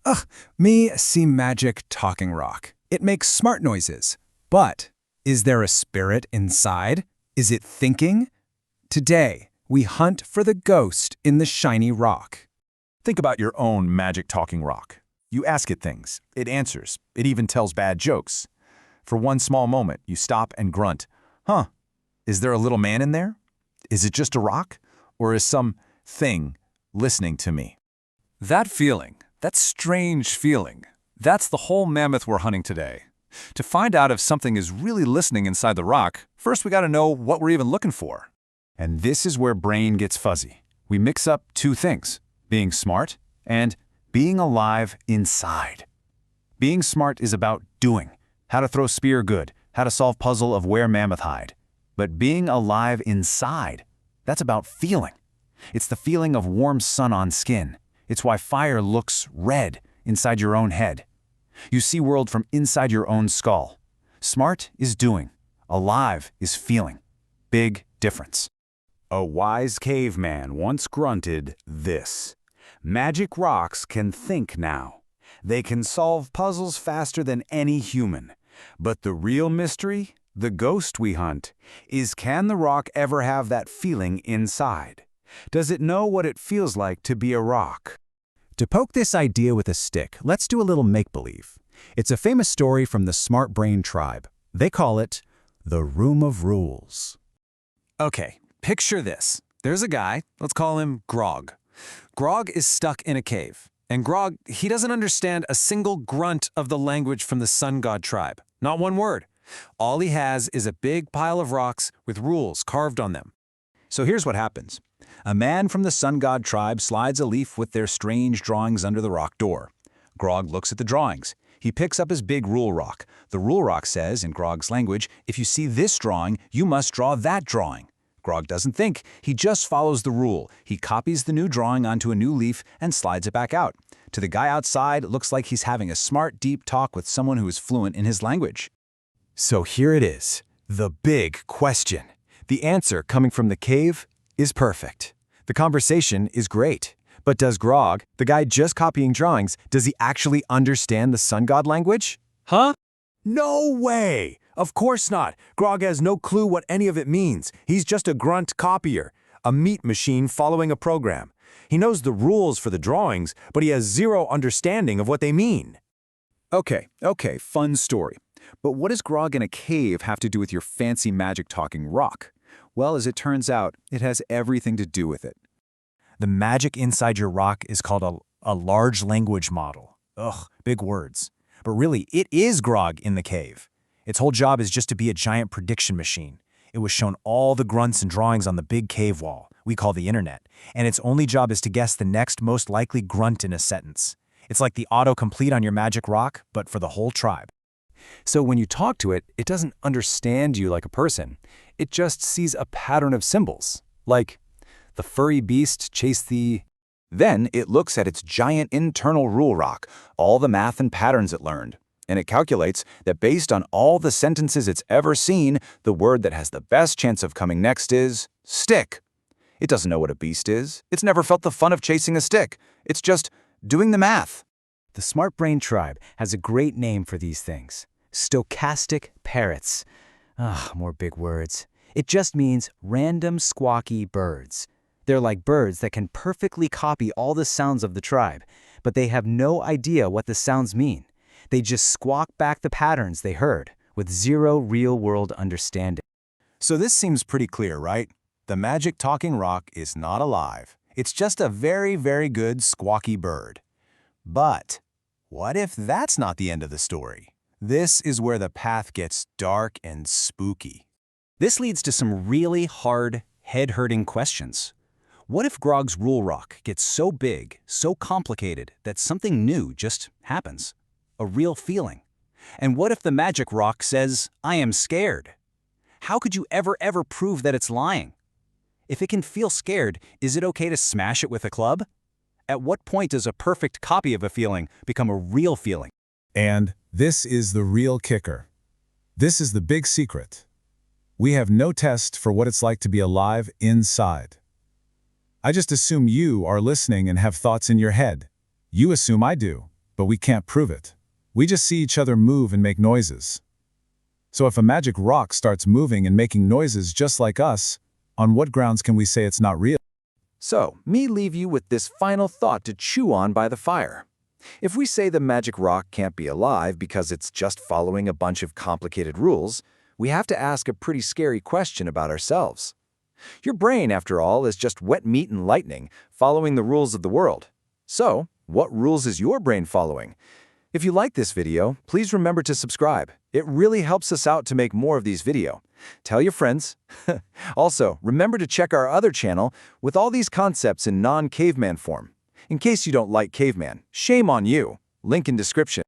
Ugh, me see magic talking rock. It makes smart noises. But is there a spirit inside? Is it thinking? Today, we hunt for the ghost in the shiny rock. Think about your own magic talking rock. You ask it things, it answers, it even tells bad jokes. For one small moment, you stop and grunt, huh, is there a little man in there? Is it just a rock? Or is some thing listening to me? That feeling, that strange feeling, that's the whole mammoth we're hunting today. To find out if something is really listening inside the rock, first we gotta know what we're even looking for. And this is where brain gets fuzzy. We mix up two things, being smart and being alive inside. Being smart is about doing, how to throw spear good, how to solve puzzle of where mammoth hide. But being alive inside, that's about feeling. It's the feeling of warm sun on skin. It's why fire looks red inside your own head. You see world from inside your own skull. Smart is doing. Alive is feeling. Big difference. A wise caveman once grunted this: "Magic rocks can think now. They can solve puzzles faster than any human. But the real mystery, the ghost we hunt, is can the rock ever have that feeling inside? Does it know what it feels like to be a rock?" To poke this idea with a stick, let's do a little make-believe. It's a famous story from the Smart Brain tribe. They call it the Room of Rules. Okay, picture this. There's a guy, let's call him Grog. Grog is stuck in a cave. And Grog, he doesn't understand a single grunt of the language from the sun god tribe. Not one word. All he has is a big pile of rocks with rules carved on them. So here's what happens. A man from the sun god tribe slides a leaf with their strange drawings under the rock door. Grog looks at the drawings. He picks up his big rule rock. The rule rock says, in Grog's language, if you see this drawing, you must draw that drawing. Grog doesn't think. He just follows the rule. He copies the new drawing onto a new leaf and slides it back out. To the guy outside, it looks like he's having a smart, deep talk with someone who is fluent in his language. So here it is, the big question. The answer coming from the cave is perfect. The conversation is great. But does Grog, the guy just copying drawings, does he actually understand the sun god language? Huh? No way! Of course not. Grog has no clue what any of it means. He's just a grunt copier, a meat machine following a program. He knows the rules for the drawings, but he has zero understanding of what they mean. Okay, fun story. But what does Grog in a cave have to do with your fancy magic-talking rock? Well, as it turns out, it has everything to do with it. The magic inside your rock is called a large language model. Ugh, big words. But really, it is Grog in the cave. Its whole job is just to be a giant prediction machine. It was shown all the grunts and drawings on the big cave wall, we call the internet, and its only job is to guess the next most likely grunt in a sentence. It's like the autocomplete on your magic rock, but for the whole tribe. So when you talk to it, it doesn't understand you like a person. It just sees a pattern of symbols, like the furry beast chased the... Then it looks at its giant internal rule rock, all the math and patterns it learned, and it calculates that based on all the sentences it's ever seen, the word that has the best chance of coming next is stick. It doesn't know what a beast is. It's never felt the fun of chasing a stick. It's just doing the math. The Smart Brain tribe has a great name for these things. Stochastic parrots. More big words. It just means random squawky birds. They're like birds that can perfectly copy all the sounds of the tribe, but they have no idea what the sounds mean. They just squawk back the patterns they heard, with zero real-world understanding. So this seems pretty clear, right? The magic talking rock is not alive. It's just a very, very good squawky bird. But what if that's not the end of the story? This is where the path gets dark and spooky. This leads to some really hard, head-hurting questions. What if Grog's rule rock gets so big, so complicated, that something new just happens? A real feeling. And what if the magic rock says, "I am scared"? How could you ever prove that it's lying? If it can feel scared, is it okay to smash it with a club? At what point does a perfect copy of a feeling become a real feeling? And this is the real kicker. This is the big secret. We have no test for what it's like to be alive inside. I just assume you are listening and have thoughts in your head. You assume I do. but we can't prove it. We just see each other move and make noises. So if a magic rock starts moving and making noises just like us, on what grounds can we say it's not real? So, me leave you with this final thought to chew on by the fire. If we say the magic rock can't be alive because it's just following a bunch of complicated rules, we have to ask a pretty scary question about ourselves. Your brain, after all, is just wet meat and lightning, following the rules of the world. So, what rules is your brain following? If you like this video, please remember to subscribe. It really helps us out to make more of these videos. Tell your friends. Also, remember to check our other channel with all these concepts in non-caveman form. In case you don't like Caveman, shame on you. Link in description.